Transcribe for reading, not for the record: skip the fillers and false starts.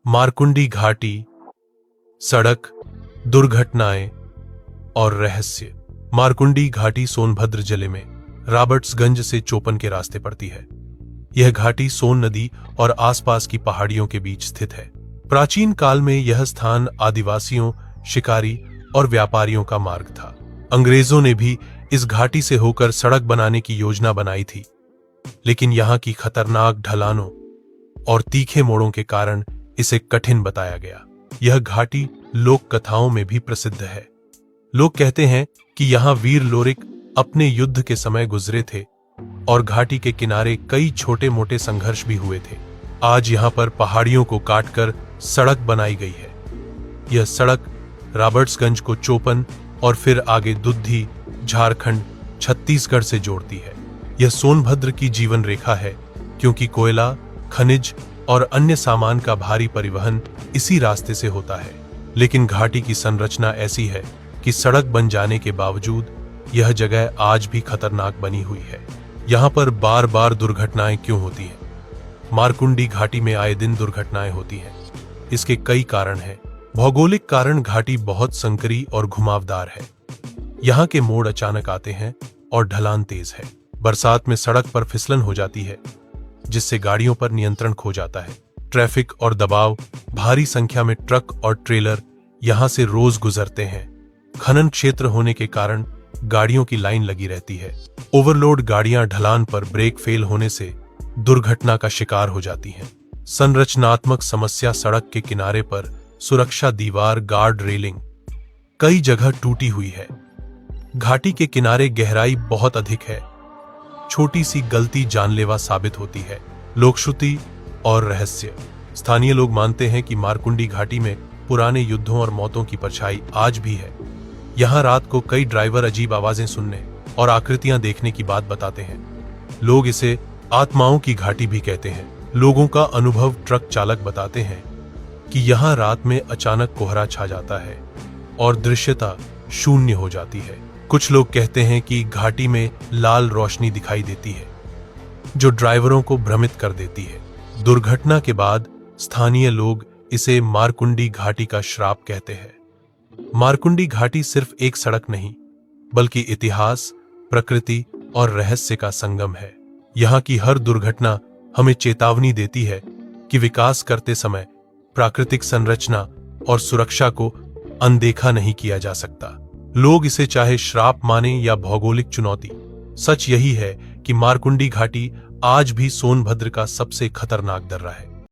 मारकुंडी घाटी, सड़क, दुर्घटनाएं और रहस्य। मारकुंडी घाटी सोनभद्र जिले में रॉबर्ट्सगंज से चोपन के रास्ते पड़ती है। यह घाटी सोन नदी और आसपास की पहाड़ियों के बीच स्थित है। प्राचीन काल में यह स्थान आदिवासियों, शिकारी और व्यापारियों का मार्ग था। अंग्रेजों ने भी इस घाटी से होकर सड़क बनाने की योजना बनाई थी, लेकिन यहाँ की खतरनाक ढलानों और तीखे मोड़ों के कारण इसे कठिन बताया गया। यह घाटी लोक कथाओं में भी प्रसिद्ध है। लोग कहते हैं कि यहाँ वीर लोरिक अपने युद्ध के समय गुजरे थे और घाटी के किनारे कई छोटे मोटे संघर्ष भी हुए थे। आज यहाँ पर पहाड़ियों को काटकर सड़क बनाई गई है। यह सड़क रॉबर्ट्सगंज को चोपन और फिर आगे दुद्धी, झारखंड, छत्तीसगढ़ से जोड़ती है। यह सोनभद्र की जीवन रेखा है, क्योंकि कोयला, खनिज और अन्य सामान का भारी परिवहन इसी रास्ते से होता है। लेकिन घाटी की संरचना ऐसी है कि सड़क बन जाने के बावजूद यह जगह आज भी खतरनाक बनी हुई है। यहाँ पर बार बार दुर्घटनाएं क्यों होती हैं? मारकुंडी घाटी में आए दिन दुर्घटनाएं होती हैं। इसके कई कारण हैं। भौगोलिक कारण, घाटी बहुत संकरी और घुमावदार है। यहाँ के मोड़ अचानक आते हैं और ढलान तेज है। बरसात में सड़क पर फिसलन हो जाती है, जिससे गाड़ियों पर नियंत्रण खो जाता है। ट्रैफिक और दबाव, भारी संख्या में ट्रक और ट्रेलर यहाँ से रोज गुजरते हैं। खनन क्षेत्र होने के कारण गाड़ियों की लाइन लगी रहती है। ओवरलोड गाड़ियां ढलान पर ब्रेक फेल होने से दुर्घटना का शिकार हो जाती हैं। संरचनात्मक समस्या, सड़क के किनारे पर सुरक्षा दीवार, गार्ड रेलिंग कई जगह टूटी हुई है। घाटी के किनारे गहराई बहुत अधिक है। छोटी सी गलती जानलेवा साबित होती है। लोकश्रुति और रहस्य। स्थानीय लोग मानते हैं कि मारकुंडी घाटी में पुराने युद्धों और मौतों की परछाई आज भी है। यहाँ रात को कई ड्राइवर अजीब आवाजें सुनने और आकृतियां देखने की बात बताते हैं। लोग इसे आत्माओं की घाटी भी कहते हैं। लोगों का अनुभव, ट्रक चालक बताते हैं कि यहाँ रात में अचानक कोहरा छा जाता है और दृश्यता शून्य हो जाती है। कुछ लोग कहते हैं कि घाटी में लाल रोशनी दिखाई देती है, जो ड्राइवरों को भ्रमित कर देती है। दुर्घटना के बाद स्थानीय लोग इसे मारकुंडी घाटी का श्राप कहते हैं। मारकुंडी घाटी सिर्फ एक सड़क नहीं, बल्कि इतिहास, प्रकृति और रहस्य का संगम है। यहाँ की हर दुर्घटना हमें चेतावनी देती है कि विकास करते समय प्राकृतिक संरचना और सुरक्षा को अनदेखा नहीं किया जा सकता। लोग इसे चाहे श्राप माने या भौगोलिक चुनौती, सच यही है कि मारकुंडी घाटी आज भी सोनभद्र का सबसे खतरनाक दर्रा है।